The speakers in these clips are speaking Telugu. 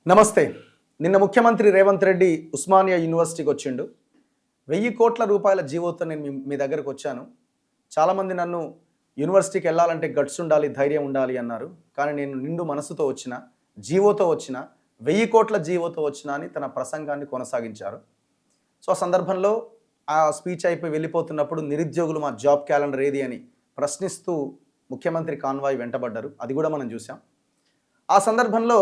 నమస్తే. నిన్న ముఖ్యమంత్రి రేవంత్ రెడ్డి ఉస్మానియా యూనివర్సిటీకి వచ్చిండు. 1000 కోట్ల రూపాయల జీవోతో నేను మీ దగ్గరకు వచ్చాను. చాలామంది నన్ను యూనివర్సిటీకి వెళ్ళాలంటే గట్స్ ఉండాలి, ధైర్యం ఉండాలి అన్నారు. కానీ నేను నిండు మనసుతో వచ్చిన, జీవోతో వచ్చిన, 1000 కోట్ల జీవోతో వచ్చిన అని తన ప్రసంగాన్ని కొనసాగించారు. సో ఆ సందర్భంలో ఆ స్పీచ్ అయిపోయి వెళ్ళిపోతున్నప్పుడు నిరుద్యోగులు మా జాబ్ క్యాలెండర్ ఏది అని ప్రశ్నిస్తూ ముఖ్యమంత్రి కాన్వాయ్ వెంటబడ్డారు. అది కూడా మనం చూసాం. ఆ సందర్భంలో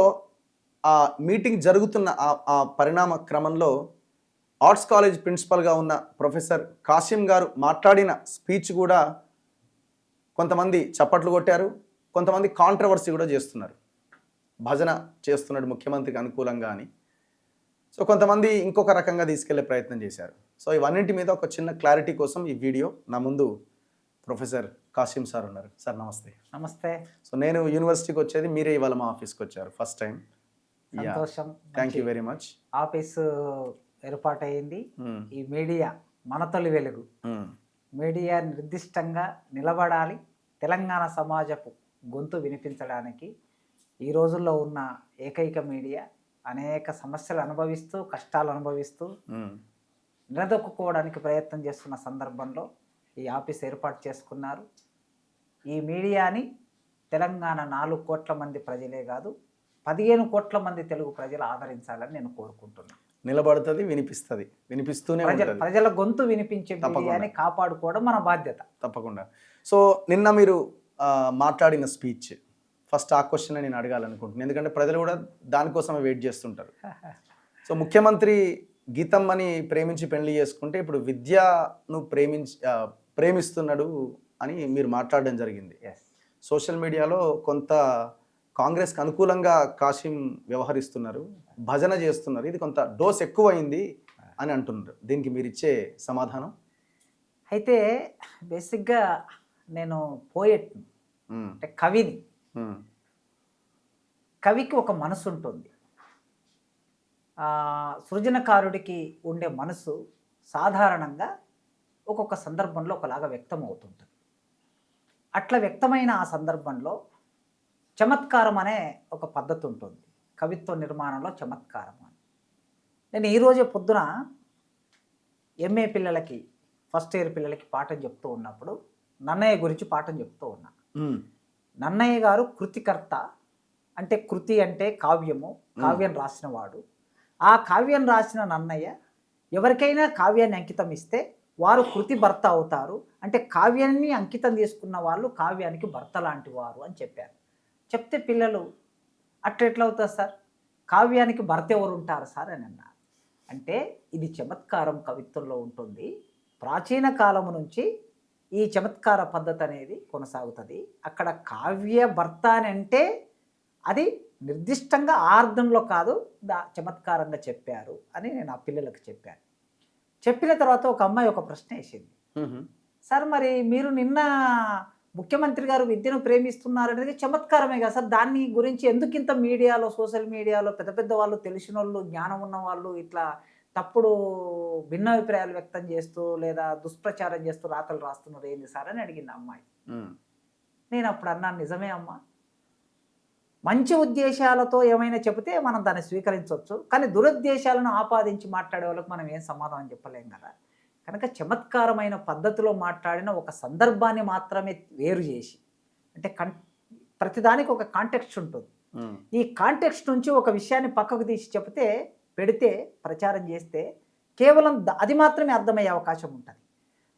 ఆ మీటింగ్ జరుగుతున్న ఆ పరిణామ క్రమంలో ఆర్ట్స్ కాలేజ్ ప్రిన్సిపల్గా ఉన్న ప్రొఫెసర్ కాసిం గారు మాట్లాడిన స్పీచ్ కూడా కొంతమంది చప్పట్లు కొట్టారు, కొంతమంది కాంట్రవర్సీ కూడా చేస్తున్నారు. భజన చేస్తున్నాడు ముఖ్యమంత్రికి అనుకూలంగా అని. సో కొంతమంది ఇంకొక రకంగా తీసుకెళ్లే ప్రయత్నం చేశారు. సో ఇవన్నింటి మీద ఒక చిన్న క్లారిటీ కోసం ఈ వీడియో. నా ముందు ప్రొఫెసర్ కాసిం సార్ ఉన్నారు. సార్ నమస్తే. నమస్తే. సో నేను యూనివర్సిటీకి వచ్చేది, మీరే ఇవాళ మా ఆఫీస్కి వచ్చారు ఫస్ట్ టైం. సంతోషం. Thank you very much. Office ఏర్పాటైంది. ఈ మీడియా మన తొలి వెలుగు. మీడియా నిర్దిష్టంగా నిలబడాలి, తెలంగాణ సమాజపు గొంతు వినిపించడానికి. ఈ రోజుల్లో ఉన్న ఏకైక మీడియా అనేక సమస్యలు అనుభవిస్తూ, కష్టాలు అనుభవిస్తూ నిలదొక్కుకోవడానికి ప్రయత్నం చేస్తున్న సందర్భంలో ఈ ఆఫీస్ ఏర్పాటు చేసుకున్నారు. ఈ మీడియాని తెలంగాణ 4 కోట్ల మంది ప్రజలే కాదు, 15 కోట్ల మంది తెలుగు ప్రజలు ఆదరించాలని నేను కోరుకుంటున్నాను. నిలబడుతుంది, వినిపిస్తుంది, వినిపిస్తూనే ప్రజల గొంతు వినిపించే మీడియాని కాపాడుకోవడం మన బాధ్యత. తప్పకుండా. సో నిన్న మీరు మాట్లాడిన స్పీచ్, ఫస్ట్ ఆ క్వశ్చన్ నేను అడగాలనుకుంటున్నాను, ఎందుకంటే ప్రజలు కూడా దానికోసమే వెయిట్ చేస్తుంటారు. సో ముఖ్యమంత్రి గీతమ్మని ప్రేమించి పెళ్లి చేసుకుంటే ఇప్పుడు విద్యను ప్రేమిస్తున్నాడు అని మీరు మాట్లాడడం జరిగింది. సోషల్ మీడియాలో కొంత కాంగ్రెస్కి అనుకూలంగా కాసిం వ్యవహరిస్తున్నారు, భజన చేస్తున్నారు, ఇది కొంత డోస్ ఎక్కువైంది అని అంటున్నారు. దీనికి మీరు ఇచ్చే సమాధానం? అయితే బేసిక్గా నేను పోయెట్, అంటే కవిని. కవికి ఒక మనసు ఉంటుంది. సృజనకారుడికి ఉండే మనసు సాధారణంగా ఒక్కొక్క సందర్భంలో ఒకలాగా వ్యక్తం అవుతుంటుంది. అట్లా వ్యక్తమైన ఆ సందర్భంలో చమత్కారం అనే ఒక పద్ధతి ఉంటుంది కవిత్వ నిర్మాణంలో. చమత్కారం అని నేను ఈరోజే పొద్దున ఎంఏ పిల్లలకి, ఫస్ట్ ఇయర్ పిల్లలకి పాఠం చెప్తూ ఉన్నప్పుడు నన్నయ్య గురించి పాఠం చెప్తూ ఉన్నా. నన్నయ్య గారు కృతికర్త, అంటే కృతి అంటే కావ్యము, కావ్యం రాసినవాడు. ఆ కావ్యం రాసిన నన్నయ్య ఎవరికైనా కావ్యాన్ని అంకితం ఇస్తే వారు కృతి భర్త అవుతారు, అంటే కావ్యాన్ని అంకితం తీసుకున్న వాళ్ళు కావ్యానికి భర్త లాంటి వారు అని చెప్పారు. చెప్తే పిల్లలు ఎట్లా అవుతుంది సార్, కావ్యానికి భర్త ఎవరు ఉంటారు సార్ అని అన్నారు. అంటే ఇది చమత్కారం కవిత్వంలో ఉంటుంది. ప్రాచీన కాలము నుంచి ఈ చమత్కార పద్ధతి అనేది కొనసాగుతుంది. అక్కడ కావ్య భర్త అని అంటే అది నిర్దిష్టంగా ఆర్థంలో కాదు, చమత్కారంగా చెప్పారు అని నేను ఆ పిల్లలకు చెప్పాను. చెప్పిన తర్వాత ఒక అమ్మాయి ఒక ప్రశ్న వేసింది, సార్ మరి మీరు నిన్న ముఖ్యమంత్రి గారు విద్యను ప్రేమిస్తున్నారు అనేది చమత్కారమే కదా సార్, దాన్ని గురించి ఎందుకు ఇంత మీడియాలో, సోషల్ మీడియాలో పెద్ద పెద్ద వాళ్ళు, తెలిసిన వాళ్ళు, జ్ఞానం ఉన్న వాళ్ళు ఇట్లా తప్పుడు భిన్నాభిప్రాయాలు వ్యక్తం చేస్తూ లేదా దుష్ప్రచారం చేస్తూ రాతలు రాస్తున్నారు ఏంది సార్ అని అడిగింది అమ్మాయి. నేను అప్పుడు అన్నాను, నిజమే అమ్మా, మంచి ఉద్దేశాలతో ఏమైనా చెబితే మనం దాన్ని స్వీకరించవచ్చు, కానీ దురుద్దేశాలను ఆపాదించి మాట్లాడే వాళ్ళకి మనం ఏం సమాధానం చెప్పలేం కదా. కనుక చమత్కారమైన పద్ధతిలో మాట్లాడిన ఒక సందర్భాన్ని మాత్రమే వేరు చేసి, అంటే ప్రతిదానికి ఒక కాంటెక్స్ట్ ఉంటుంది. ఈ కాంటెక్స్ట్ నుంచి ఒక విషయాన్ని పక్కకు తీసి చెప్తే, పెడితే, ప్రచారం చేస్తే కేవలం అది మాత్రమే అర్థమయ్యే అవకాశం ఉంటుంది.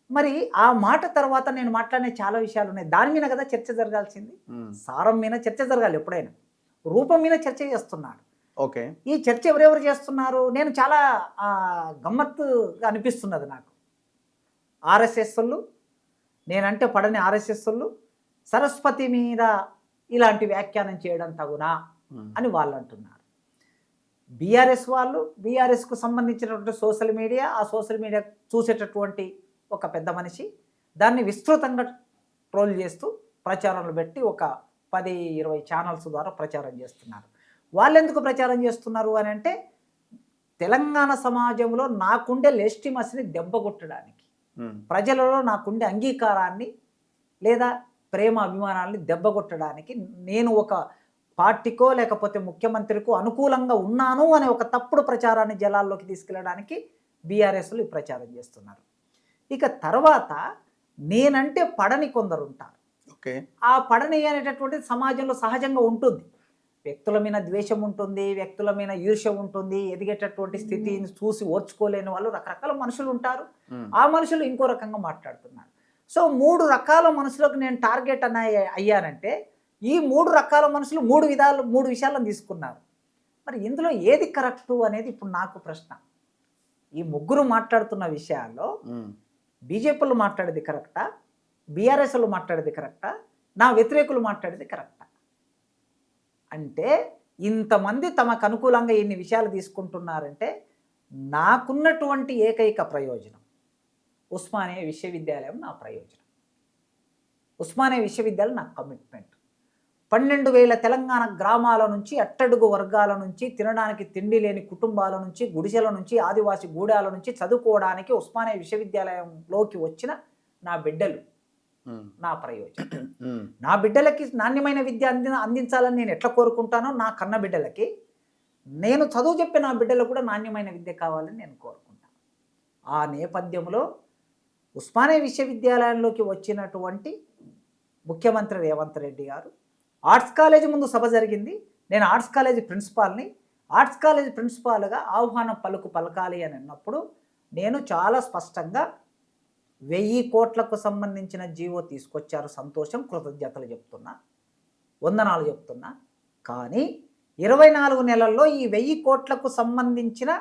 మరి ఆ మాట తర్వాత నేను మాట్లాడిన చాలా విషయాలు ఉన్నాయి. దాని మీద కదా చర్చ జరగాల్సింది. సారం మీద చర్చ జరగాలి ఎప్పుడైనా, రూపం మీద చర్చ చేస్తున్నాడు. ఓకే, ఈ చర్చ ఎవరెవరు చేస్తున్నారు? నేను చాలా గమ్మత్తుగా అనిపిస్తున్నది నాకు. ఆర్ఎస్ఎస్ వాళ్ళు, నేనంటే పడని ఆర్ఎస్ఎస్ వాళ్ళు సరస్వతి మీద ఇలాంటి వ్యాఖ్యానం చేయడం తగునా అని వాళ్ళు అంటున్నారు. బీఆర్ఎస్ వాళ్ళు, బీఆర్ఎస్కు సంబంధించినటువంటి సోషల్ మీడియా, ఆ సోషల్ మీడియా చూసేటటువంటి ఒక పెద్ద మనిషి దాన్ని విస్తృతంగా ట్రోల్ చేస్తూ ప్రచారాలు పెట్టి ఒక 10-20 ఛానల్స్ ద్వారా ప్రచారం చేస్తున్నారు. వాళ్ళు ఎందుకు ప్రచారం చేస్తున్నారు అని అంటే, తెలంగాణ సమాజంలో నాకుండే లెజిటిమసీని దెబ్బ కొట్టడానికి, ప్రజలలో నాకుండే అంగీకారాన్ని లేదా ప్రేమ అభిమానాన్ని దెబ్బ కొట్టడానికి నేను ఒక పార్టీకో లేకపోతే ముఖ్యమంత్రికో అనుకూలంగా ఉన్నాను అనే ఒక తప్పుడు ప్రచారాన్ని జనాల్లోకి తీసుకెళ్ళడానికి బీఆర్ఎస్లు ఈ ప్రచారం చేస్తున్నారు. ఇక తర్వాత నేనంటే పడని కొందరు ఉంటారు. ఓకే. ఆ పడని అనేటటువంటిది సమాజంలో సహజంగా ఉంటుంది. వ్యక్తుల మీద ద్వేషం ఉంటుంది, వ్యక్తుల మీద ఈర్ష్య ఉంటుంది, ఎదిగేటటువంటి స్థితిని చూసి ఓర్చుకోలేని వాళ్ళు రకరకాల మనుషులు ఉంటారు. ఆ మనుషులు ఇంకో రకంగా మాట్లాడుతున్నారు. సో 3 రకాల మనుషులకు నేను టార్గెట్ అయ్యానంటే ఈ 3 రకాల మనుషులు 3 విషయాలను తీసుకున్నారు. మరి ఇందులో ఏది కరెక్టు అనేది ఇప్పుడు నాకు ప్రశ్న. ఈ ముగ్గురు మాట్లాడుతున్న విషయాల్లో బీజేపీలు మాట్లాడేది కరెక్టా, బీఆర్ఎస్లు మాట్లాడేది కరెక్టా, నా వ్యతిరేకులు మాట్లాడేది కరెక్టా? అంటే ఇంతమంది తమకు అనుకూలంగా ఇన్ని విషయాలు తీసుకుంటున్నారంటే నాకున్నటువంటి ఏకైక ప్రయోజనం ఉస్మానియా విశ్వవిద్యాలయం నా ప్రయోజనం. ఉస్మానియా విశ్వవిద్యాలయం నా కమిట్మెంట్. 12,000 తెలంగాణ గ్రామాల నుంచి, అట్టడుగు వర్గాల నుంచి, తినడానికి తిండి లేని కుటుంబాల నుంచి, గుడిసెల నుంచి, ఆదివాసి గూడాల నుంచి చదువుకోవడానికి ఉస్మానియా విశ్వవిద్యాలయంలోకి వచ్చిన నా బిడ్డలు నా ప్రయోజనం. నా బిడ్డలకి నాణ్యమైన విద్య అందించాలని నేను ఎట్లా కోరుకుంటానో నా కన్న బిడ్డలకి నేను చదువు చెప్పే నా బిడ్డలకు కూడా నాణ్యమైన విద్య కావాలని నేను కోరుకుంటాను. ఆ నేపథ్యంలో ఉస్మానియా విశ్వవిద్యాలయంలోకి వచ్చినటువంటి ముఖ్యమంత్రి రేవంత్ రెడ్డి గారు ఆర్ట్స్ కాలేజీ ముందు సభ జరిగింది. నేను ఆర్ట్స్ కాలేజీ ప్రిన్సిపాల్ని. ఆర్ట్స్ కాలేజీ ప్రిన్సిపాల్గా ఆహ్వానం పలకాలి అని అన్నప్పుడు నేను చాలా స్పష్టంగా 1000 కోట్లకు సంబంధించిన జీవో తీసుకొచ్చారు, సంతోషం, కృతజ్ఞతలు చెప్తున్నా, వందనాలు చెప్తున్నా. కానీ 24 నెలల్లో ఈ 1000 కోట్లకు సంబంధించిన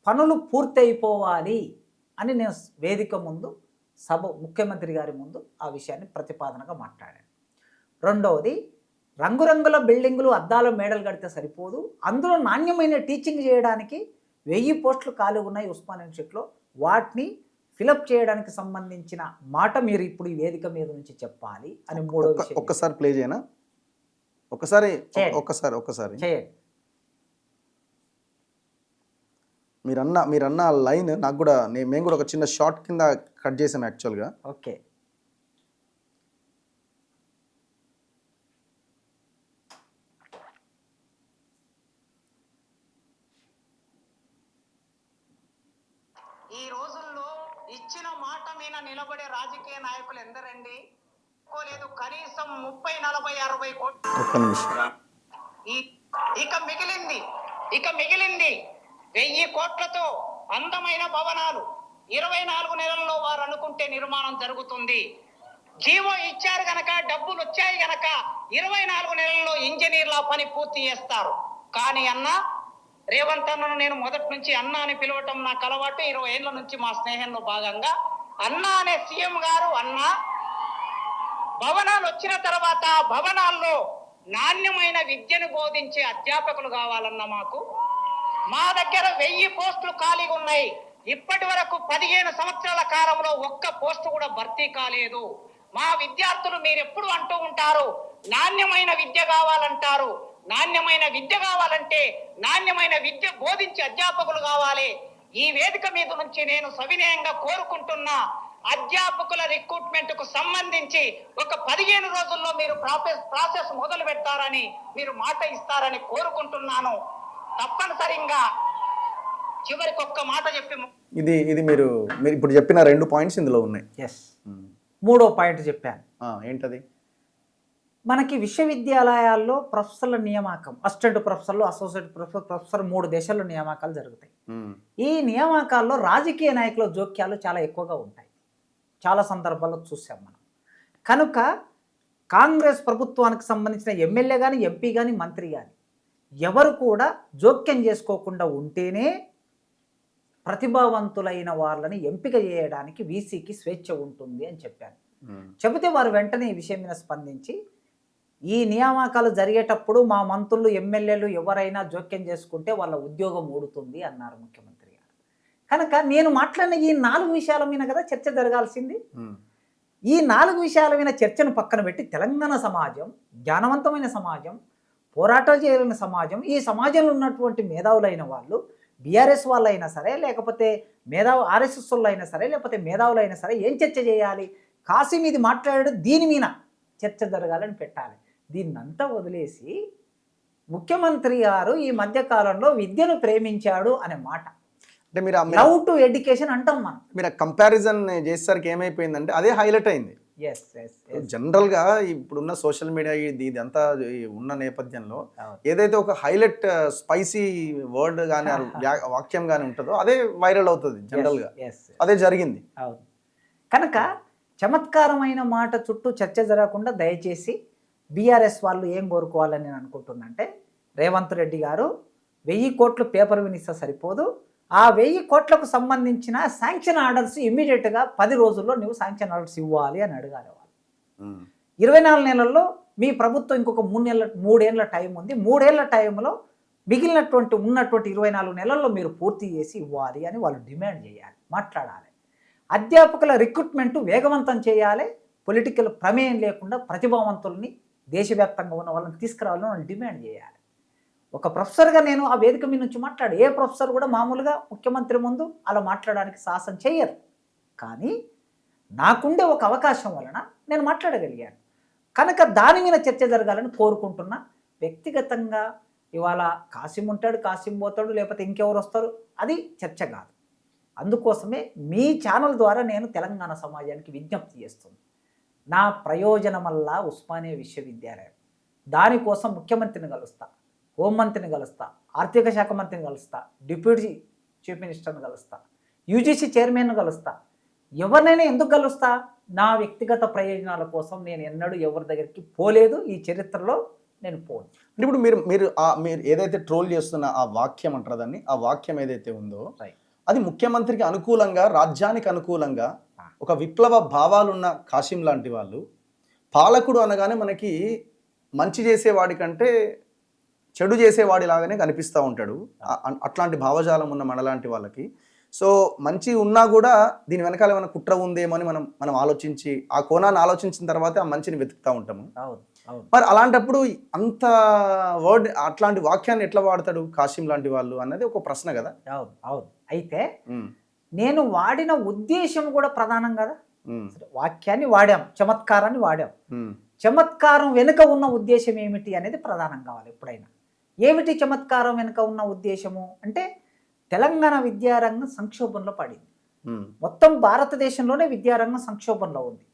పనులు పూర్తయిపోవాలి అని నేను వేదిక ముందు ముఖ్యమంత్రి గారి ముందు ఆ విషయాన్ని ప్రతిపాదనగా మాట్లాడాను. రెండవది, రంగురంగుల బిల్డింగులు, అద్దాల మేడలు కడితే సరిపోదు, అందులో నాణ్యమైన టీచింగ్ చేయడానికి 1000 పోస్టులు ఖాళీ ఉన్నాయి ఉస్మానియా యూనివర్సిటీలో, వాటిని ఫిలప్ చేయడానికి సంబంధించిన మాట మీరు ఇప్పుడు ఈ వేదిక మీద నుంచి చెప్పాలి అని మూడో విషయం. ఒక్కసారి ప్లే చేయనా? ఒక్కసారి చేయండి. మీరన్న లైన్ నాకు కూడా మేము కూడా ఒక చిన్న షార్ట్ కింద కట్ చేసాం యాక్చువల్గా. ఓకే. ఈ రోజుల్లో ఇచ్చిన మాట మీద నిలబడే రాజకీయ నాయకులు ఎందరండి? లేదు, కనీసం 30, 40, 60 కోట్లు. ఇక మిగిలింది 1000 కోట్లతో అందమైన భవనాలు 24 నెలల్లో వారు అనుకుంటే నిర్మాణం జరుగుతుంది. జీవో ఇచ్చారు గనక, డబ్బులు వచ్చాయి గనక 24 నెలల్లో ఇంజనీర్ల పని పూర్తి చేస్తారు. కానీ రేవంత్ అన్నను నేను మొదటి నుంచి అన్న అని పిలవటం నాకు అలవాటు. 20 ఏళ్ల నుంచి మా స్నేహంలో భాగంగా అన్న అనే సీఎం గారు భవనాలు వచ్చిన తర్వాత భవనాల్లో నాణ్యమైన విద్యను బోధించే అధ్యాపకులు కావాలన్న మా దగ్గర 1000 పోస్టులు ఖాళీగా ఉన్నాయి. ఇప్పటి వరకు 15 సంవత్సరాల కాలంలో ఒక్క పోస్టు కూడా భర్తీ కాలేదు. మా విద్యార్థులు మీరు ఎప్పుడు అంటూ ఉంటారు, నాణ్యమైన విద్య కావాలంటారు. నాణ్యమైన విద్య కావాలంటే నాణ్యమైన విద్య బోధించే అధ్యాపకులు కావాలి. ఈ వేదిక మీద నుంచి నేను సవినయంగా కోరుకుంటున్నా, అధ్యాపకుల రిక్రూట్మెంట్ కు సంబంధించి ఒక 15 రోజుల్లో మీరు ప్రాసెస్ మొదలు పెడతారని, మీరు మాట ఇస్తారని కోరుకుంటున్నాను. తప్పనిసరిగా చివరికి ఒక్క మాట చెప్పి ఇది మీరు ఇప్పుడు చెప్పిన 2 పాయింట్స్ ఇందులో ఉన్నాయి. ఎస్, మూడో పాయింట్ చెప్పాను. ఏంటది? మనకి విశ్వవిద్యాలయాల్లో ప్రొఫెసర్ల నియామకం, అసిస్టెంట్ ప్రొఫెసర్లు, అసోసియేట్ ప్రొఫెసర్ 3 దేశాల్లో నియామకాలు జరుగుతాయి. ఈ నియామకాల్లో రాజకీయ నాయకుల జోక్యాలు చాలా ఎక్కువగా ఉంటాయి. చాలా సందర్భాల్లో చూసాం మనం. కనుక కాంగ్రెస్ ప్రభుత్వానికి సంబంధించిన ఎమ్మెల్యే కానీ, ఎంపీ కానీ, మంత్రి కానీ ఎవరు కూడా జోక్యం చేసుకోకుండా ఉంటేనే ప్రతిభావంతులైన వాళ్ళని ఎంపిక చేయడానికి వీసీకి స్వేచ్ఛ ఉంటుంది అని చెప్పాను. చెబితే వారు వెంటనే ఈ విషయం మీద స్పందించి, ఈ నియామకాలు జరిగేటప్పుడు మా మంత్రులు, ఎమ్మెల్యేలు ఎవరైనా జోక్యం చేసుకుంటే వాళ్ళ ఉద్యోగం ఊడుతుంది అన్నారు ముఖ్యమంత్రి గారు. కనుక నేను మాట్లాడిన ఈ 4 విషయాల మీద కదా చర్చ జరగాల్సింది. ఈ 4 విషయాల మీద చర్చను పక్కన పెట్టి తెలంగాణ సమాజం జ్ఞానవంతమైన సమాజం, పోరాటాలు చేయలేని సమాజం, ఈ సమాజంలో ఉన్నటువంటి మేధావులైన వాళ్ళు, బీఆర్ఎస్ వాళ్ళు అయినా సరే, లేకపోతే ఆర్ఎస్ఎస్ వాళ్ళు అయినా సరే, లేకపోతే మేధావులు అయినా సరే ఏం చర్చ చేయాలి? కాశీ మీద మాట్లాడాడు, దీని మీద చర్చ జరగాలని పెట్టాలి. దీన్నంతా వదిలేసి ముఖ్యమంత్రి గారు ఈ మధ్య కాలంలో విద్యను ప్రేమించాడు అనే మాట, అంటే లవ్ టు ఎడ్యుకేషన్ అంటాం మనం. మీరు కంపారిజన్ చేసేసరికి ఏమైపోయిందంటే అదే హైలైట్ అయింది. ఎస్ ఎస్ జనరల్గా ఇప్పుడున్న సోషల్ మీడియా ఇదంతా ఉన్న నేపథ్యంలో అవును. ఏదైతే ఒక హైలైట్ స్పైసీ వర్డ్ కానీ వాక్యం కానీ ఉంటుందో అదే వైరల్ అవుతుంది జనరల్గా. అదే జరిగింది. అవును. కనుక చమత్కారమైన మాట చుట్టూ చర్చ జరగకుండా దయచేసి బీఆర్ఎస్ వాళ్ళు ఏం కోరుకోవాలని నేను అనుకుంటున్నా అంటే, రేవంత్ రెడ్డి గారు 1000 కోట్లు పేపర్ వినిస్తే సరిపోదు, ఆ 1000 కోట్లకు సంబంధించిన శాంక్షన్ ఆర్డర్స్ ఇమ్మీడియట్గా 10 రోజుల్లో నువ్వు శాంక్షన్ ఆర్డర్స్ ఇవ్వాలి అని అడగాలి వాళ్ళు. 24 నెలల్లో మీ ప్రభుత్వం ఇంకొక 3 ఏళ్ళ టైం ఉంది, 3 ఏళ్ళ టైంలో మిగిలినటువంటి ఉన్నటువంటి 24 నెలల్లో మీరు పూర్తి చేసి ఇవ్వాలి అని వాళ్ళు డిమాండ్ చేయాలి, మాట్లాడాలి. అధ్యాపకుల రిక్రూట్మెంట్ వేగవంతం చేయాలి, పొలిటికల్ ప్రమేయం లేకుండా ప్రతిభావంతుల్ని దేశవ్యాప్తంగా ఉన్న వాళ్ళని తీసుకురావాలని వాళ్ళు డిమాండ్ చేయాలి. ఒక ప్రొఫెసర్గా నేను ఆ వేదిక మీద నుంచి మాట్లాడు, ఏ ప్రొఫెసర్ కూడా మామూలుగా ముఖ్యమంత్రి ముందు అలా మాట్లాడడానికి సాహసం చేయరు. కానీ నాకుండే ఒక అవకాశం వలన నేను మాట్లాడగలిగాను కనుక దాని మీద చర్చ జరగాలని కోరుకుంటున్నా. వ్యక్తిగతంగా ఇవాళ కాసిం ఉంటాడు, కాసిం పోతాడు, లేకపోతే ఇంకెవరు వస్తారు, అది చర్చ కాదు. అందుకోసమే మీ ఛానల్ ద్వారా నేను తెలంగాణ సమాజానికి విజ్ఞప్తి చేస్తుంది. నా ప్రయోజనమల్లా ఉస్మానియా విశ్వవిద్యాలయం, దానికోసం ముఖ్యమంత్రిని కలుస్తా, హోంమంత్రిని కలుస్తా, ఆర్థిక శాఖ మంత్రిని కలుస్తా, డిప్యూటీ చీఫ్ మినిస్టర్ని కలుస్తా, యూజీసీ చైర్మన్ను కలుస్తా. ఎవరినైనా ఎందుకు కలుస్తా? నా వ్యక్తిగత ప్రయోజనాల కోసం నేను ఎన్నడూ ఎవరి దగ్గరికి పోలేదు, ఈ చరిత్రలో నేను పోను. అంటే ఇప్పుడు మీరు ఏదైతే ట్రోల్ చేస్తున్న ఆ వాక్యం అంటారు దాన్ని, ఆ వాక్యం ఏదైతే ఉందో అది ముఖ్యమంత్రికి అనుకూలంగా, రాజ్యానికి అనుకూలంగా ఒక విప్లవ భావాలున్న కాసిం లాంటి వాళ్ళు, పాలకుడు అనగానే మనకి మంచి చేసేవాడి కంటే చెడు చేసేవాడి లాగానే కనిపిస్తూ ఉంటాడు. అట్లాంటి భావజాలం ఉన్న మనలాంటి వాళ్ళకి సో మంచి ఉన్నా కూడా దీని వెనకాల ఏమైనా కుట్ర ఉందేమో అని మనం ఆలోచించి ఆ కోణాన్ని ఆలోచించిన తర్వాత ఆ మంచిని వెతుకుతూ ఉంటాము. మరి అలాంటప్పుడు అంత వర్డ్ అట్లాంటి వాక్యాన్ని ఎట్లా వాడతాడు కాసిం లాంటి వాళ్ళు అన్నది ఒక ప్రశ్న కదా. అవును అవును. అయితే నేను వాడిన ఉద్దేశం కూడా ప్రధానం కదా. వాక్యాన్ని వాడాం, చమత్కారాన్ని వాడాం, చమత్కారం వెనుక ఉన్న ఉద్దేశం ఏమిటి అనేది ప్రధానం కావాలి ఎప్పుడైనా. ఏమిటి చమత్కారం వెనుక ఉన్న ఉద్దేశము అంటే, తెలంగాణ విద్యారంగం సంక్షోభంలో పడింది. మొత్తం భారతదేశంలోనే విద్యారంగం సంక్షోభంలో ఉంది.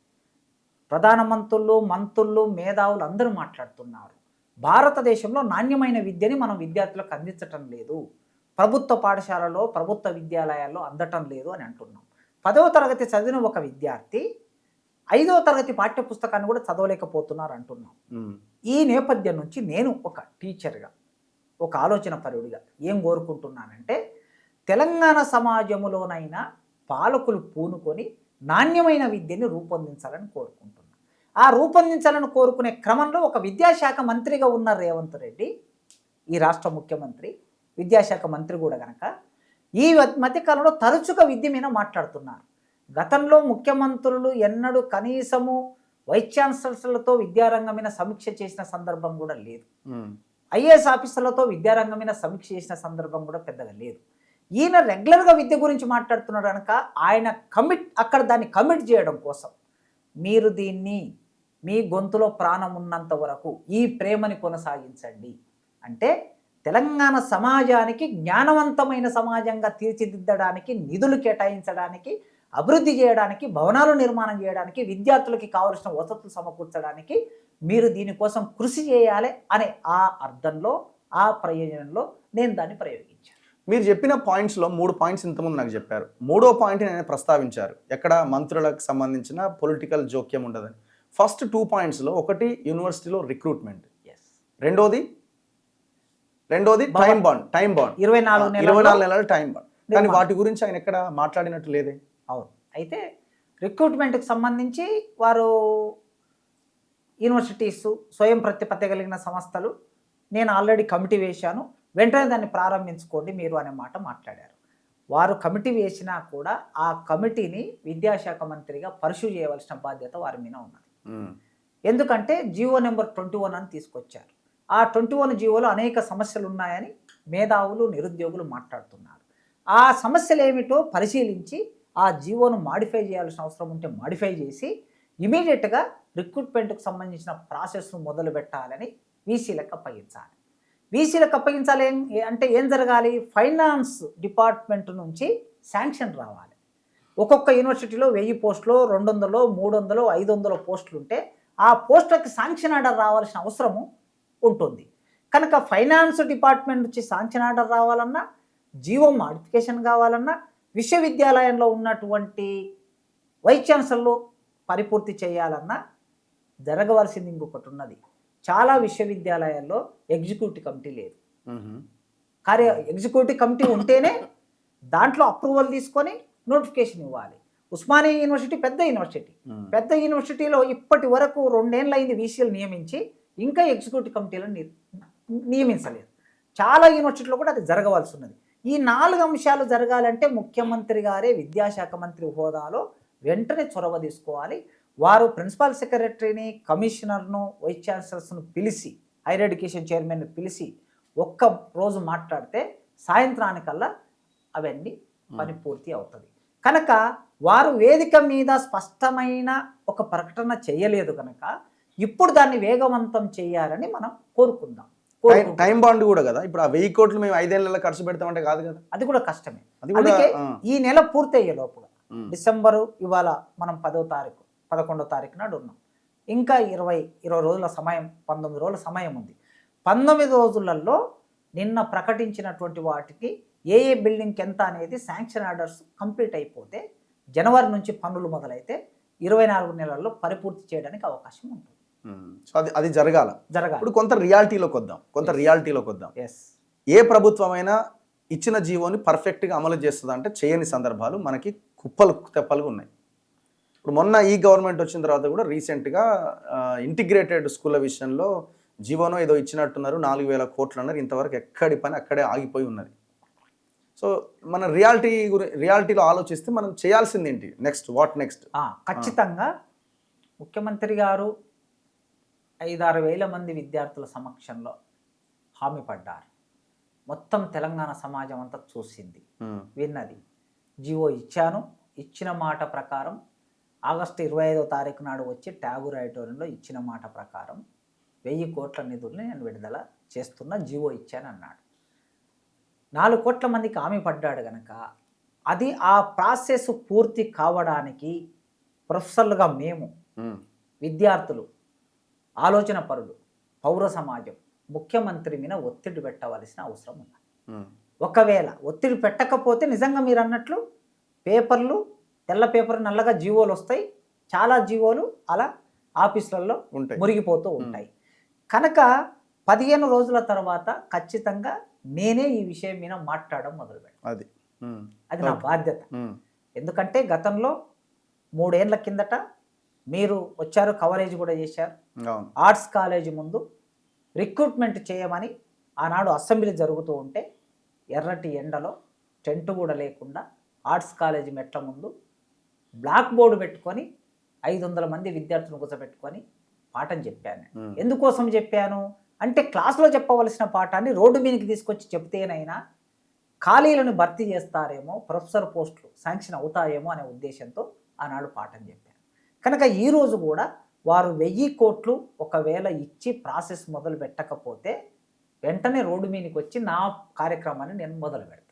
ప్రధానమంత్రులు, మంత్రులు, మేధావులు అందరూ మాట్లాడుతున్నారు, భారతదేశంలో నాణ్యమైన విద్యని మనం విద్యార్థులకు అందించటం లేదు, ప్రభుత్వ పాఠశాలలో ప్రభుత్వ విద్యాలయాల్లో అందటం లేదు అని అంటున్నాం. 10వ తరగతి చదివిన ఒక విద్యార్థి 5వ తరగతి పాఠ్య పుస్తకాన్ని కూడా చదవలేకపోతున్నారు అంటున్నాం. ఈ నేపథ్యం నుంచి నేను ఒక టీచర్గా, ఒక ఆలోచన పరుడిగా ఏం కోరుకుంటున్నానంటే, తెలంగాణ సమాజంలోనైనా పాలకులు పూనుకొని నాణ్యమైన విద్యని రూపొందించాలని కోరుకుంటున్నాను. ఆ రూపొందించాలని కోరుకునే క్రమంలో ఒక విద్యాశాఖ మంత్రిగా ఉన్న రేవంత్ రెడ్డి, ఈ రాష్ట్ర ముఖ్యమంత్రి, విద్యాశాఖ మంత్రి కూడా కనుక ఈ మధ్యకాలంలో తరచుగా విద్య మీద మాట్లాడుతున్నారు. గతంలో ముఖ్యమంత్రులు ఎన్నడూ కనీసము వైస్ ఛాన్సలర్లతో విద్యారంగం మీద సమీక్ష చేసిన సందర్భం కూడా లేదు. ఐఏఎస్ ఆఫీసర్లతో విద్యారంగం మీద సమీక్ష చేసిన సందర్భం కూడా పెద్దగా లేదు. ఈయన రెగ్యులర్గా విద్య గురించి మాట్లాడుతున్నాడు కనుక ఆయన అక్కడ దాన్ని కమిట్ చేయడం కోసం మీరు దీన్ని మీ గొంతులో ప్రాణం ఉన్నంత వరకు ఈ ప్రేమని కొనసాగించండి అంటే, తెలంగాణ సమాజానికి జ్ఞానవంతమైన సమాజంగా తీర్చిదిద్దడానికి, నిధులు కేటాయించడానికి, అభివృద్ధి చేయడానికి, భవనాలు నిర్మాణం చేయడానికి, విద్యార్థులకి కావలసిన వసతులు సమకూర్చడానికి మీరు దీనికోసం కృషి చేయాలి అనే ఆ అర్థంలో, ఆ ప్రయోజనంలో నేను దాన్ని ప్రయోగించాను. మీరు చెప్పిన పాయింట్స్లో 3 పాయింట్స్ ఇంతకుముందు నాకు చెప్పారు. 3వ పాయింట్ నేను ప్రస్తావించారు, ఎక్కడ మంత్రులకు సంబంధించిన పొలిటికల్ జోక్యం ఉండదని. ఫస్ట్ 2 పాయింట్స్లో ఒకటి యూనివర్సిటీలో రిక్రూట్మెంట్, రెండోది టైం బాండ్ 24 నెలల టైం బాండ్. కానీ వాటి గురించి ఆయన ఎక్కడ మాట్లాడినట్టు లేదే. అవును. అయితే రిక్రూట్మెంట్కి సంబంధించి వారు యూనివర్సిటీస్, స్వయం ప్రతిపత్తి కలిగిన సంస్థలు, నేను ఆల్రెడీ కమిటీ వేశాను, వెంటనే దాన్ని ప్రారంభించుకోండి మీరు అనే మాట మాట్లాడారు. వారు కమిటీ వేసినా కూడా ఆ కమిటీని విద్యాశాఖ మంత్రిగా పర్సూ చేయవలసిన బాధ్యత వారి మీద ఉన్నది. ఎందుకంటే జీవో నెంబర్ 21 అని తీసుకొచ్చారు. ఆ 21 జీవోలో అనేక సమస్యలు ఉన్నాయని మేధావులు, నిరుద్యోగులు మాట్లాడుతున్నారు. ఆ సమస్యలు ఏమిటో పరిశీలించి ఆ జీవోను మాడిఫై చేయాల్సిన అవసరం ఉంటే మాడిఫై చేసి ఇమీడియట్గా రిక్రూట్మెంట్కి సంబంధించిన ప్రాసెస్ను మొదలు పెట్టాలని వీసీలకు అప్పగించాలి. వీసీలకు అప్పగించాలి అంటే ఏం జరగాలి? ఫైనాన్స్ డిపార్ట్మెంట్ నుంచి శాంక్షన్ రావాలి. ఒక్కొక్క యూనివర్సిటీలో 1000 పోస్టులు, 200, 300, 500 పోస్టులు ఉంటే ఆ పోస్టులకి శాంక్షన్ ఆర్డర్ రావాల్సిన అవసరము ఉంటుంది. కనుక ఫైనాన్స్ డిపార్ట్మెంట్ నుంచి శాంక్షన్ ఆర్డర్ రావాలన్నా, జీవో మాడిఫికేషన్ కావాలన్నా, విశ్వవిద్యాలయంలో ఉన్నటువంటి వైస్ ఛాన్సలర్లు పరిపూర్తి చేయాలన్నా జరగవలసింది ఇంకొకటి ఉన్నది. చాలా విశ్వవిద్యాలయాల్లో ఎగ్జిక్యూటివ్ కమిటీ లేదు. ఎగ్జిక్యూటివ్ కమిటీ ఉంటేనే దాంట్లో అప్రూవల్ తీసుకొని నోటిఫికేషన్ ఇవ్వాలి. ఉస్మానియా యూనివర్సిటీ పెద్ద యూనివర్సిటీలో ఇప్పటి వరకు 2 ఏళ్ళు అయింది వీసీలు నియమించి, ఇంకా ఎగ్జిక్యూటివ్ కమిటీలను నియమించలేదు. చాలా యూనివర్సిటీలో కూడా అది జరగవలసి ఉన్నది. ఈ 4 అంశాలు జరగాలంటే ముఖ్యమంత్రి గారే విద్యాశాఖ మంత్రి హోదాలో వెంటనే చొరవ తీసుకోవాలి. వారు ప్రిన్సిపల్ సెక్రటరీని, కమిషనర్ను, వైస్ ఛాన్సలర్స్ను పిలిచి, హైయర్ ఎడ్యుకేషన్ చైర్మన్ను పిలిచి ఒక్క రోజు మాట్లాడితే సాయంత్రానికల్లా అవన్నీ పని పూర్తి అవుతుంది. కనుక వారు వేదిక మీద స్పష్టమైన ఒక ప్రకటన చేయలేదు కనుక ఇప్పుడు దాన్ని వేగవంతం చేయాలని మనం కోరుకుందాం. టైం బాండ్ కూడా కదా, ఇప్పుడు ఆ 1000 కోట్లు మేము 5 ఏళ్ళలో ఖర్చు పెడతామంటే కాదు కదా, అది కూడా కష్టమే. అందుకే ఈ నెల పూర్తయ్యే లోపుగా డిసెంబరు, ఇవాళ మనం 10వ తారీఖు 11వ తారీఖు నాడు ఉన్నాం. ఇంకా 20 రోజుల సమయం, 19 రోజుల సమయం ఉంది. 19 రోజులలో నిన్న ప్రకటించినటువంటి వాటికి ఏ బిల్డింగ్కి ఎంత అనేది శాంక్షన్ ఆర్డర్స్ కంప్లీట్ అయిపోతే జనవరి నుంచి పనులు మొదలైతే 24 నెలల్లో పరిపూర్తి చేయడానికి అవకాశం ఉంటుంది. సో అది జరగాలి. ఇప్పుడు కొంత రియాలిటీలోకి వద్దాం. ఏ ప్రభుత్వమైనా ఇచ్చిన జీవోని పర్ఫెక్ట్గా అమలు చేస్తుందా అంటే చేయని సందర్భాలు మనకి కుప్పలు తెప్పలుగా ఉన్నాయి. ఇప్పుడు మొన్న ఈ గవర్నమెంట్ వచ్చిన తర్వాత కూడా రీసెంట్గా ఇంటిగ్రేటెడ్ స్కూళ్ళ విషయంలో జీవోనో ఏదో ఇచ్చినట్టున్నారు, 4000 కోట్లు అన్నారు. ఇంతవరకు ఎక్కడి పని అక్కడే ఆగిపోయి ఉన్నది. సో మన రియాలిటీలో ఆలోచిస్తే మనం చేయాల్సింది ఏంటి, వాట్ నెక్స్ట్? ఖచ్చితంగా ముఖ్యమంత్రి గారు 5-6 వేల మంది విద్యార్థుల సమక్షంలో హామీ పడ్డారు. మొత్తం తెలంగాణ సమాజం అంతా చూసింది, విన్నది. జీవో ఇచ్చిన మాట ప్రకారం ఆగస్టు 25వ తారీఖు నాడు వచ్చి ట్యాగూర్ ఆడిటోరియంలో ఇచ్చిన మాట ప్రకారం 1000 కోట్ల నిధుల్ని నేను విడుదల చేస్తున్న జీవో ఇచ్చానన్నాడు. 4 కోట్ల మందికి హామీ పడ్డాడు కనుక అది ఆ ప్రాసెస్ పూర్తి కావడానికి ప్రొఫెసర్లుగా మేము, విద్యార్థులు, ఆలోచన పరులు, పౌర సమాజం ముఖ్యమంత్రి మీద ఒత్తిడి పెట్టవలసిన అవసరం ఉంది. ఒకవేళ ఒత్తిడి పెట్టకపోతే నిజంగా మీరు అన్నట్లు పేపర్లు, తెల్ల పేపర్ నల్లగా జీవోలు వస్తాయి. చాలా జీవోలు అలా ఆఫీసులలో మురిగిపోతూ ఉంటాయి. కనుక 15 రోజుల తర్వాత ఖచ్చితంగా నేనే ఈ విషయం మీద మాట్లాడడం మొదలు పెట్టాను. అది నా బాధ్యత. ఎందుకంటే గతంలో 3 ఏళ్ల కిందట మీరు వచ్చారు, కవరేజ్ కూడా చేశారు. ఆర్ట్స్ కాలేజీ ముందు రిక్రూట్మెంట్ చేయమని ఆనాడు అసెంబ్లీ జరుగుతూ ఉంటే ఎర్రటి ఎండలో టెంట్ కూడా లేకుండా ఆర్ట్స్ కాలేజీ మెట్ల ముందు బ్లాక్ బోర్డు పెట్టుకొని 500 మంది విద్యార్థులను కూర్చోబెట్టుకొని పాఠం చెప్పాను. ఎందుకోసం చెప్పాను అంటే క్లాసులో చెప్పవలసిన పాఠాన్ని రోడ్డు మీదకి తీసుకొచ్చి చెప్తేనైనా ఖాళీలను భర్తీ చేస్తారేమో, ప్రొఫెసర్ పోస్టులు శాంక్షన్ అవుతాయేమో అనే ఉద్దేశంతో ఆనాడు పాఠం చెప్పాను. కనుక ఈరోజు కూడా వారు 1000 కోట్లు ఒకవేళ ఇచ్చి ప్రాసెస్ మొదలు పెట్టకపోతే వెంటనే రోడ్డు మీదకి వచ్చి నా కార్యక్రమాన్ని నేను మొదలు పెడతాను.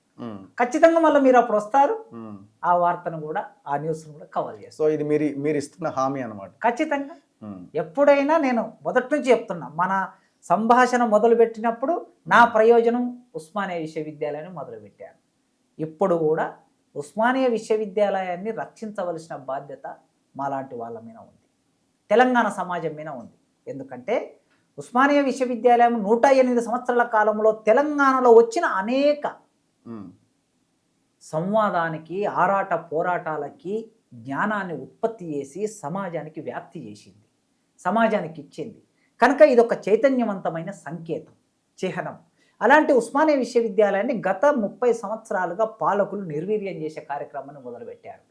ఖచ్చితంగా మళ్ళీ మీరు అప్పుడు వస్తారు, ఆ వార్తను కూడా, ఆ న్యూస్ను కూడా కవర్ చేస్తారు. సో ఇది మీరు ఇస్తున్న హామీ అన్నమాట. ఖచ్చితంగా ఎప్పుడైనా నేను మొదటి నుంచి చెప్తున్నా, మన సంభాషణ మొదలుపెట్టినప్పుడు నా ప్రయోజనం ఉస్మానియా విశ్వవిద్యాలయాన్ని మొదలుపెట్టాను. ఇప్పుడు కూడా ఉస్మానియా విశ్వవిద్యాలయాన్ని రక్షించవలసిన బాధ్యత మాలాంటి వాళ్ళ మీద ఉంది, తెలంగాణ సమాజం మీద ఉంది. ఎందుకంటే ఉస్మానియా విశ్వవిద్యాలయం 108 సంవత్సరాల కాలంలో తెలంగాణలో వచ్చిన అనేక సంవాదానికి, ఆరాట పోరాటాలకి జ్ఞానాన్ని ఉత్పత్తి చేసి సమాజానికి వ్యాప్తి చేసింది, సమాజానికి ఇచ్చింది. కనుక ఇది ఒక చైతన్యవంతమైన సంకేతం, చిహ్నం. అలాంటి ఉస్మానియా విశ్వవిద్యాలయాన్ని గత 30 సంవత్సరాలుగా పాలకులు నిర్వీర్యం చేసే కార్యక్రమాన్ని మొదలుపెట్టారు.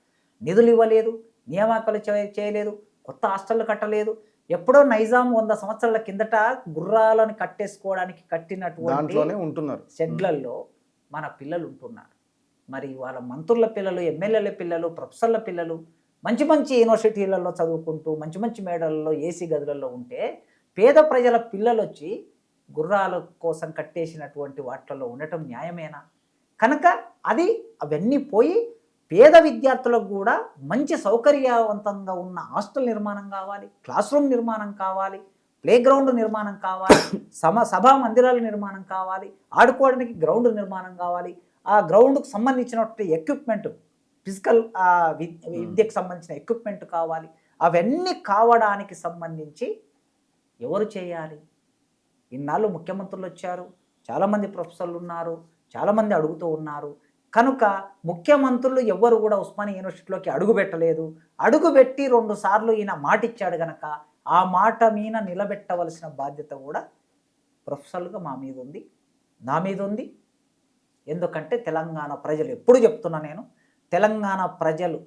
నిధులు ఇవ్వలేదు, నియామకాలు చేయలేదు, కొత్త హాస్టళ్ళు కట్టలేదు. ఎప్పుడో నైజాం 100 సంవత్సరాల కిందట గుర్రాలను కట్టేసుకోవడానికి కట్టినటువంటి షెడ్లలో మన పిల్లలు ఉంటున్నారు. మరి వాళ్ళ మంత్రుల పిల్లలు, ఎమ్మెల్యేల పిల్లలు, ప్రొఫెసర్ల పిల్లలు మంచి మంచి యూనివర్సిటీలలో చదువుకుంటూ మంచి మంచి మేడలలో, ఏసీ గదులలో ఉంటే పేద ప్రజల పిల్లలు వచ్చి గుర్రాల కోసం కట్టేసినటువంటి వాటిలో ఉండటం న్యాయమేనా? కనుక అవన్నీ పోయి పేద విద్యార్థులకు కూడా మంచి సౌకర్యవంతంగా ఉన్న హాస్టల్ నిర్మాణం కావాలి, క్లాస్ రూమ్ నిర్మాణం కావాలి, ప్లే గ్రౌండ్ నిర్మాణం కావాలి, సభా మందిరాల నిర్మాణం కావాలి, ఆడుకోవడానికి గ్రౌండ్ నిర్మాణం కావాలి. ఆ గ్రౌండ్కు సంబంధించినటువంటి ఎక్విప్మెంట్, ఫిజికల్ విద్యకు సంబంధించిన ఎక్విప్మెంట్ కావాలి. అవన్నీ కావడానికి సంబంధించి ఎవరు చేయాలి? ఇన్నాళ్ళు ముఖ్యమంత్రులు వచ్చారు, చాలామంది ప్రొఫెసర్లు ఉన్నారు, చాలామంది అడుగుతూ ఉన్నారు. కనుక ముఖ్యమంత్రులు ఎవ్వరు కూడా ఉస్మానియా యూనివర్సిటీలోకి అడుగుపెట్టలేదు. అడుగుపెట్టి 2 సార్లు ఈయన మాట ఇచ్చాడు కనుక ఆ మాట మీద నిలబెట్టవలసిన బాధ్యత కూడా ప్రొఫెసర్లుగా మా మీద ఉంది, నా మీద ఉంది. ఎందుకంటే తెలంగాణ ప్రజలు, ఎప్పుడు చెప్తున్నా నేను, తెలంగాణ ప్రజలు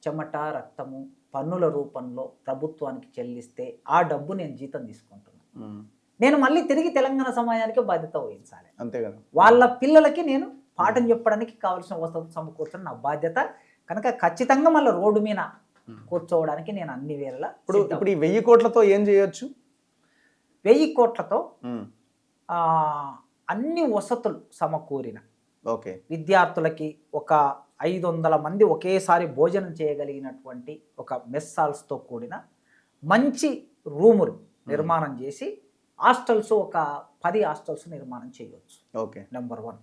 చెమట రక్తము పన్నుల రూపంలో ప్రభుత్వానికి చెల్లిస్తే ఆ డబ్బు నేను జీతం తీసుకుంటున్నాను. నేను మళ్ళీ తిరిగి తెలంగాణ సమాజానికి బాధ్యత వహించాలి. అంతే కదా. వాళ్ళ పిల్లలకి నేను పాఠం చెప్పడానికి కావాల్సిన వసతులు సమకూర్చడం నా బాధ్యత. కనుక ఖచ్చితంగా మళ్ళీ రోడ్డు మీద కూర్చోవడానికి నేను అన్ని వేళలా ఇప్పుడు ఈ 1000 కోట్లతో ఏం చేయొచ్చు? 1000 కోట్లతో అన్ని వసతులు సమకూరిన విద్యార్థులకి ఒక 500 మంది ఒకేసారి భోజనం చేయగలిగినటువంటి ఒక మెస్ హాల్స్తో కూడిన మంచి రూములు నిర్మాణం చేసి హాస్టల్స్ ఒక 10 హాస్టల్స్ నిర్మాణం చేయవచ్చు. నెంబర్ 1.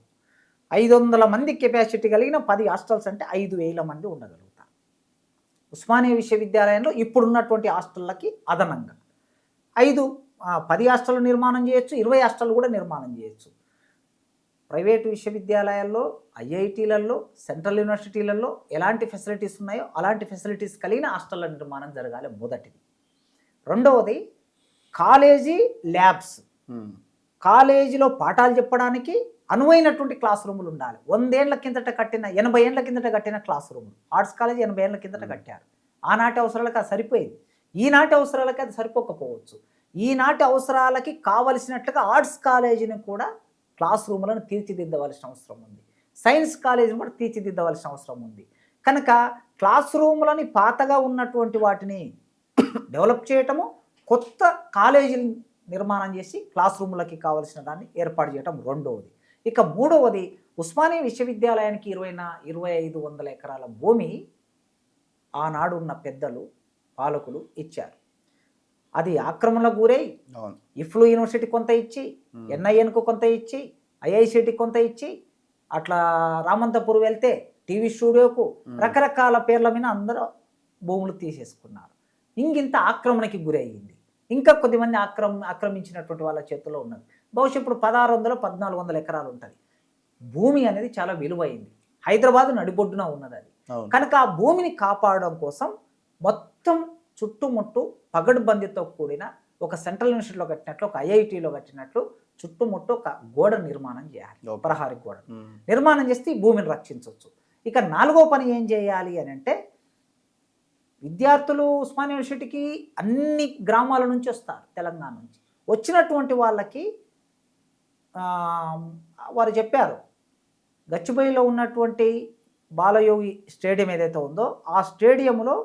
500 మంది కెపాసిటీ కలిగిన 10 హాస్టల్స్ అంటే 5000 మంది ఉండగలుగుతారు. ఉస్మానియా విశ్వవిద్యాలయంలో ఇప్పుడున్నటువంటి హాస్టళ్ళకి అదనంగా 10 హాస్టళ్ళు నిర్మాణం చేయొచ్చు, 20 హాస్టళ్ళు కూడా నిర్మాణం చేయొచ్చు. ప్రైవేటు విశ్వవిద్యాలయాల్లో, ఐఐటీలలో, సెంట్రల్ యూనివర్సిటీలలో ఎలాంటి ఫెసిలిటీస్ ఉన్నాయో అలాంటి ఫెసిలిటీస్ కలిగిన హాస్టళ్ళ నిర్మాణం జరగాలి మొదటిది. రెండవది కాలేజీ ల్యాబ్స్, కాలేజీలో పాఠాలు చెప్పడానికి అనువైనటువంటి క్లాస్ రూములు ఉండాలి. 100 ఏళ్ల కిందట కట్టిన, 80 ఏళ్ల కిందట కట్టిన క్లాస్ రూములు. ఆర్ట్స్ కాలేజీ 80 ఏళ్ల కిందట కట్టారు. ఆనాటి అవసరాలకు అది సరిపోయింది, ఈనాటి అవసరాలకి అది సరిపోకపోవచ్చు. ఈనాటి అవసరాలకి కావలసినట్లుగా ఆర్ట్స్ కాలేజీని కూడా క్లాస్ రూములను తీర్చిదిద్దవలసిన అవసరం ఉంది, సైన్స్ కాలేజీని కూడా తీర్చిదిద్దవలసిన అవసరం ఉంది. కనుక క్లాస్ రూములని పాతగా ఉన్నటువంటి వాటిని డెవలప్ చేయటము, కొత్త కాలేజీలు నిర్మాణం చేసి క్లాస్ రూములకి కావలసిన దాన్ని ఏర్పాటు చేయటం రెండవది. ఇక మూడవది, ఉస్మానియా విశ్వవిద్యాలయానికి 2500 ఎకరాల భూమి ఆనాడు ఉన్న పెద్దలు, పాలకులు ఇచ్చారు. అది ఆక్రమణలకు గురై ఇఫ్లూ యూనివర్సిటీ కొంత ఇచ్చి, ఎన్ఐఎన్కు కొంత ఇచ్చి, ఐఐసిటికి కొంత ఇచ్చి, అట్లా రామంతపూర్ వెళ్తే టీవీ స్టూడియోకు రకరకాల పేర్ల మీద అందరూ భూములు తీసేసుకున్నారు. ఇంత ఆక్రమణకి గురి అయ్యింది. ఇంకా కొద్దిమంది ఆక్రమించినటువంటి వాళ్ళ చేతుల్లో ఉన్నది. బహుశా ఇప్పుడు 1600-1400 ఎకరాలు ఉంటుంది. భూమి అనేది చాలా విలువైంది. హైదరాబాద్ నడిబొడ్డున ఉన్నది అది. కనుక ఆ భూమిని కాపాడడం కోసం మొత్తం చుట్టుముట్టు పగడ్బందీతో కూడిన ఒక సెంట్రల్ యూనివర్సిటీలో కట్టినట్లు, ఒక ఐఐటీలో కట్టినట్లు చుట్టుముట్టు ఒక గోడ నిర్మాణం చేయాలి, ప్రహారీ గోడ నిర్మాణం చేస్తే ఈ భూమిని రక్షించవచ్చు. ఇక 4వ పని ఏం చేయాలి అని అంటే, విద్యార్థులు ఉస్మానియా యూనివర్సిటీకి అన్ని గ్రామాల నుంచి వస్తారు, తెలంగాణ నుంచి. వచ్చినటువంటి వాళ్ళకి వారు చెప్పారు, గచ్చిబౌలిలో ఉన్నటువంటి బాలయోగి స్టేడియం ఏదైతే ఉందో ఆ స్టేడియంలో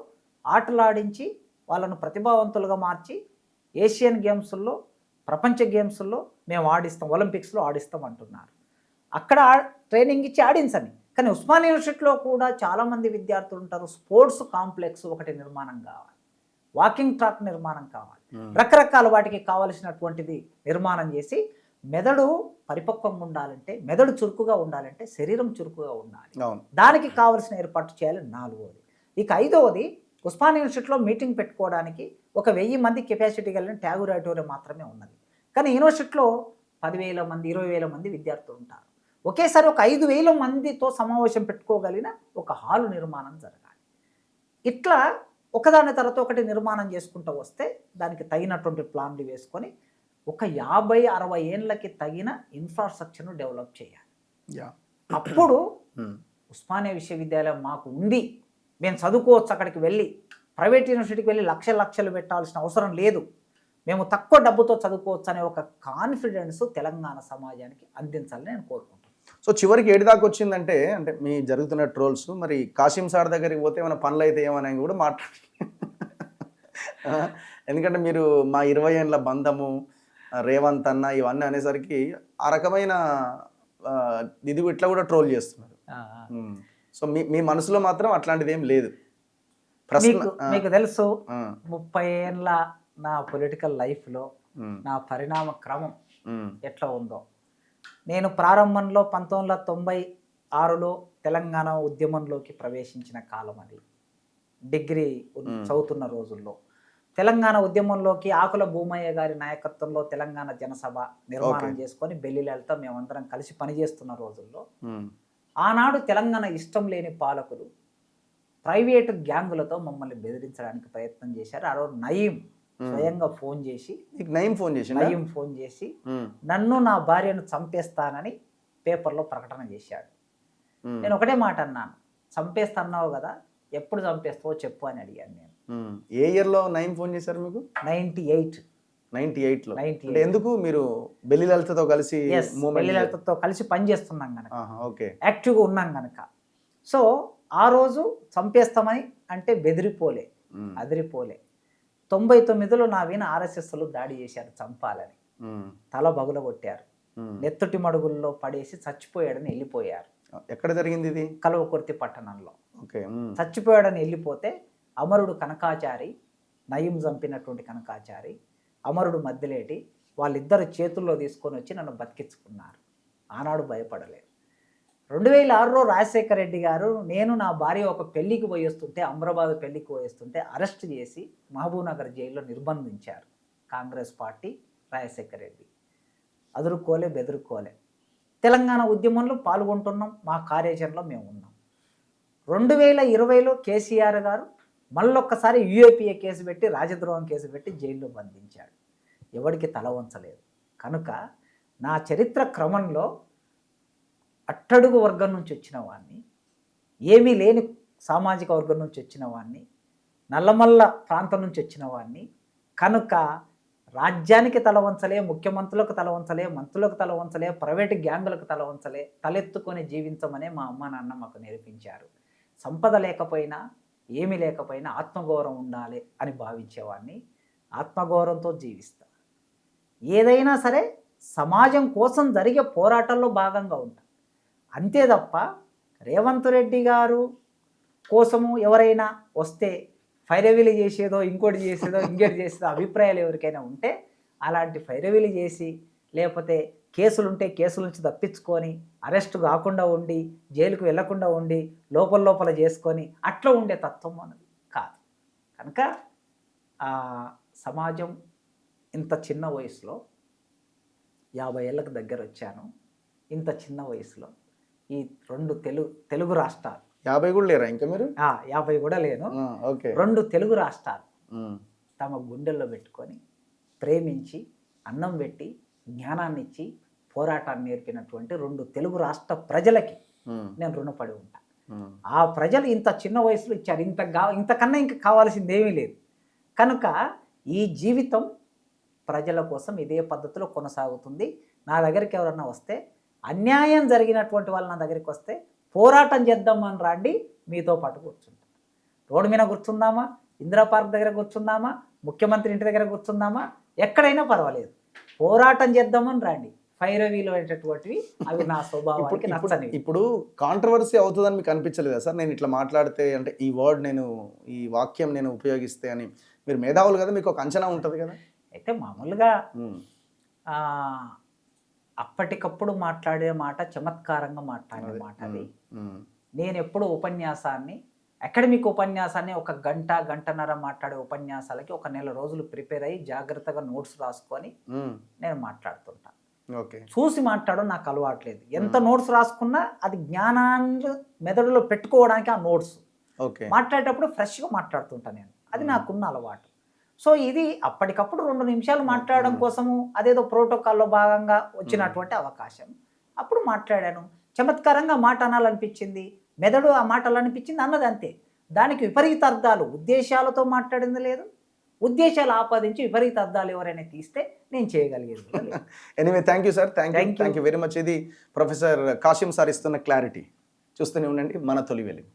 ఆటలాడించి వాళ్ళను ప్రతిభావంతులుగా మార్చి ఏషియన్ గేమ్స్లో, ప్రపంచ గేమ్స్లో మేము ఆడిస్తాం, ఒలింపిక్స్లో ఆడిస్తాం అంటున్నారు. అక్కడ ట్రైనింగ్ ఇచ్చి ఆడించని. కానీ ఉస్మానియా యూనివర్సిటీలో కూడా చాలామంది విద్యార్థులు ఉంటారు. స్పోర్ట్స్ కాంప్లెక్స్ ఒకటి నిర్మాణం కావాలి, వాకింగ్ ట్రాక్ నిర్మాణం కావాలి, రకరకాల వాటికి కావలసినటువంటిది నిర్మాణం చేసి, మెదడు పరిపక్వంగా ఉండాలంటే, మెదడు చురుకుగా ఉండాలంటే శరీరం చురుకుగా ఉండాలి. దానికి కావలసిన ఏర్పాటు చేయాలి 4వది. ఇక 5వది, ఉస్మానియా యూనివర్సిటీలో మీటింగ్ పెట్టుకోవడానికి ఒక 1000 మంది కెపాసిటీ కలిగిన ట్యాగూర్ ఆడిటోరియం మాత్రమే ఉన్నది. కానీ యూనివర్సిటీలో 10,000 మంది, 20,000 మంది విద్యార్థులు ఉంటారు. ఒకేసారి ఒక 5,000 మందితో సమావేశం పెట్టుకోగలిగిన ఒక హాలు నిర్మాణం జరగాలి. ఇట్లా ఒకదాని తర్వాత ఒకటి నిర్మాణం చేసుకుంటూ వస్తే దానికి తగినటువంటి ప్లాన్లు వేసుకొని ఒక 50-60 ఏళ్ళకి తగిన ఇన్ఫ్రాస్ట్రక్చర్ను డెవలప్ చేయాలి. అప్పుడు ఉస్మానియా విశ్వవిద్యాలయం మాకు ఉంది, మేము చదువుకోవచ్చు, అక్కడికి వెళ్ళి ప్రైవేట్ యూనివర్సిటీకి వెళ్ళి లక్షలు పెట్టాల్సిన అవసరం లేదు, మేము తక్కువ డబ్బుతో చదువుకోవచ్చు అనే ఒక కాన్ఫిడెన్స్ తెలంగాణ సమాజానికి అందించాలని నేను కోరుకుంటున్నాను. సో చివరికి ఏడు దాకా వచ్చిందంటే, అంటే మీ జరుగుతున్న ట్రోల్స్, మరి కాసిం సార్ దగ్గరికి పోతే ఏమైనా పనులు అయితే ఏమని కూడా ఎందుకంటే మీరు మా 20 ఏళ్ళ బంధము, రేవంత్ అన్న ఇవన్నీ అనేసరికి ఆ రకమైన ఆ, ఇది ఇట్లా కూడా ట్రోల్ చేస్తున్నారు. సో మీ మనసులో మాత్రం అట్లాంటిది ఏం లేదు. ప్రశ్న మీకు తెలుసు ఆ, 30 ఏళ్ళ నా పొలిటికల్ లైఫ్లో ఉమ్, నా పరిణామ క్రమం ఉమ్, ఎట్లా ఉందో, నేను ప్రారంభంలో 1996లో తెలంగాణ ఉద్యమంలోకి ప్రవేశించిన కాలం అది. డిగ్రీ చదువుతున్న రోజుల్లో తెలంగాణ ఉద్యమంలోకి ఆకుల భూమయ్య గారి నాయకత్వంలో తెలంగాణ జనసభ నిర్మాణం Okay. చేసుకొని బెల్లిలతో మేమందరం కలిసి పనిచేస్తున్న రోజుల్లో ఉమ్, ఆనాడు తెలంగాణ ఇష్టం లేని పాలకులు ప్రైవేటు గ్యాంగులతో మమ్మల్ని బెదిరించడానికి ప్రయత్నం చేశారు. ఆ రోజు నయీం స్వయంగా ఫోన్ చేసి నీకు నయం ఫోన్ చేసి నయీం ఫోన్ చేసి నన్ను నా భార్యను చంపేస్తానని పేపర్లో ప్రకటన చేశాడు. నేను ఒకటే మాట అన్నాను, చంపేస్తున్నావు కదా, ఎప్పుడు చంపేస్తావో చెప్పు అని అడిగాను నేను. ఏ ఇయర్లో నయం ఫోన్ చేశారు మీకు? 98. 98లో. 98. అంటే ఎందుకు మీరు బెల్లి లలితతో కలిసి పెళ్లితో కలిసి పనిచేస్తున్నాం కనుక, ఓకే. యాక్టివ్గా ఉన్నాం కనుక. సో ఆ రోజు చంపేస్తామని అంటే బెదిరిపోలే, అదిరిపోలే. 99లో నా వీణ ఆర్ఎస్ఎస్లు దాడి చేశారు చంపాలని, తల బగులగొట్టారు, నెత్తుటి మడుగుల్లో పడేసి చచ్చిపోయాడని వెళ్ళిపోయారు. ఎక్కడ జరిగింది ఇది? కల్వకుర్తి పట్టణంలో. ఓకే. చచ్చిపోయాడని వెళ్ళిపోతే అమరుడు కనకాచారి, నయీం చంపినటువంటి కనకాచారి, అమరుడు మధ్యలేటి వాళ్ళిద్దరు చేతుల్లో తీసుకొని వచ్చి నన్ను బతికించుకున్నారు. ఆనాడు భయపడలేదు. 2006లో రాజశేఖర రెడ్డి గారు, నేను నా భార్య ఒక పెళ్లికి పోయేస్తుంటే, అమరాబాద్ పెళ్లికి పోయేస్తుంటే అరెస్ట్ చేసి మహబూబ్నగర్ జైల్లో నిర్బంధించారు కాంగ్రెస్ పార్టీ, రాజశేఖర రెడ్డి. అదురుకోలే బెదురుకోలే, తెలంగాణ ఉద్యమంలో పాల్గొంటున్నాం, మా కార్యాచరణలో మేము ఉన్నాం. 2020లో కేసీఆర్ గారు మళ్ళొక్కసారి యూఏపీఏ కేసు పెట్టి, రాజద్రోహం కేసు పెట్టి జైల్లో బంధించాడు. ఎవరికి తల వంచలేదు. కనుక నా చరిత్ర క్రమంలో అట్టడుగు వర్గం నుంచి వచ్చిన వాడిని, ఏమీ లేని సామాజిక వర్గం నుంచి వచ్చిన వాడిని, నల్లమల్ల ప్రాంతం నుంచి వచ్చిన వాడిని. కనుక రాజ్యానికి తల వంచలే, ముఖ్యమంత్రులకు తల వంచలే, మంత్రులకు తల వంచలే, ప్రైవేటు గ్యాంగులకు తల వంచలే, తలెత్తుకొని జీవించమనే మా అమ్మ నాన్న మాకు నేర్పించారు. సంపద లేకపోయినా ఏమీ లేకపోయినా ఆత్మగౌరవం ఉండాలి అని భావించేవాడిని. ఆత్మగౌరవంతో జీవిస్తా. ఏదైనా సరే సమాజం కోసం జరిగే పోరాటంలో భాగంగా ఉంటా, అంతే తప్ప రేవంత్ రెడ్డి గారు కోసము ఎవరైనా వస్తే ఫైరవిలి చేసేదో, ఇంకోటి చేసేదో, ఇంకోటి చేసేదో అభిప్రాయాలు ఎవరికైనా ఉంటే అలాంటి ఫైరవిలి చేసి, లేకపోతే కేసులుంటే కేసుల నుంచి తప్పించుకొని, అరెస్ట్ కాకుండా ఉండి, జైలుకు వెళ్లకుండా ఉండి, లోపల చేసుకొని అట్లా ఉండే తత్వం అన్నది కాదు. కనుక సమాజం ఇంత చిన్న వయసులో 50 ఏళ్ళకు దగ్గర వచ్చాను. ఇంత చిన్న వయసులో ఈ 2 తెలుగు రాష్ట్రాలు, 50 కూడా లేరా ఇంకా మీరు? 50 కూడా లేను. ఓకే. 2 తెలుగు రాష్ట్రాలు తమ గుండెల్లో పెట్టుకొని ప్రేమించి, అన్నం పెట్టి, జ్ఞానాన్ని ఇచ్చి, పోరాటాన్ని నేర్పినటువంటి 2 తెలుగు రాష్ట్ర ప్రజలకి నేను రుణపడి ఉంటాను. ఆ ప్రజలు ఇంత చిన్న వయసులో ఇచ్చారు. ఇంతకన్నా ఇంకా కావాల్సింది ఏమీ లేదు. కనుక ఈ జీవితం ప్రజల కోసం ఇదే పద్ధతిలో కొనసాగుతుంది. నా దగ్గరికి ఎవరన్నా వస్తే, అన్యాయం జరిగినటువంటి వాళ్ళు నా దగ్గరికి వస్తే పోరాటం చేద్దామని రండి, మీతో పాటు కూర్చుంటాం. రోడ్డు మీద కూర్చుందామా, ఇందిరా పార్క్ దగ్గర కూర్చుందామా, ముఖ్యమంత్రి ఇంటి దగ్గర కూర్చుందామా, ఎక్కడైనా పర్వాలేదు, పోరాటం చేద్దామని రండి. ఫైరవీలు అనేటటువంటివి అవి నా స్వభావానికి నచ్చని. ఇప్పుడు కాంట్రవర్సీ అవుతుందని మీకు అనిపించలేదా సార్? నేను ఇట్లా మాట్లాడితే, అంటే ఈ వర్డ్ ఈ వాక్యం నేను ఉపయోగిస్తే అని. మీరు మేధావులు కదా, మీకు ఒక అంచనా ఉంటుంది కదా. అయితే మామూలుగా అప్పటికప్పుడు మాట్లాడే మాట చమత్కారంగా మాట్లాడే మాట అది. నేను ఎప్పుడు ఉపన్యాసాన్ని, అకాడమిక్ ఉపన్యాసాన్ని 1 గంట, గంటన్నర మాట్లాడే ఉపన్యాసాలకి 1 నెల రోజులు ప్రిపేర్ అయ్యి జాగ్రత్తగా నోట్స్ రాసుకొని నేను మాట్లాడుతుంటా. చూసి మాట్లాడడం నాకు అలవాట్లేదు. ఎంత నోట్స్ రాసుకున్నా అది జ్ఞానాన్ని మెదడులో పెట్టుకోవడానికి ఆ నోట్స్. మాట్లాడేటప్పుడు ఫ్రెష్గా మాట్లాడుతుంటా నేను, అది నాకున్న అలవాటు. సో ఇది అప్పటికప్పుడు 2 నిమిషాలు మాట్లాడడం కోసము అదేదో ప్రోటోకాల్లో భాగంగా వచ్చినటువంటి అవకాశం. అప్పుడు మాట్లాడాను. చమత్కారంగా మాట అనాలనిపించింది, మెదడు ఆ మాటలు అనిపించింది అన్నది, అంతే. దానికి విపరీత అర్థాలు, ఉద్దేశాలతో మాట్లాడింది లేదు. ఉద్దేశాలు ఆపాదించి విపరీత అర్థాలు ఎవరైనా తీస్తే నేను చేయగలిగేది. Anyway, thank you sir. Thank you very much. ఇది ప్రొఫెసర్ కాసిం సార్ ఇస్తున్న క్లారిటీ. చూస్తూనే ఉండండి మన తొలి వెలుగు.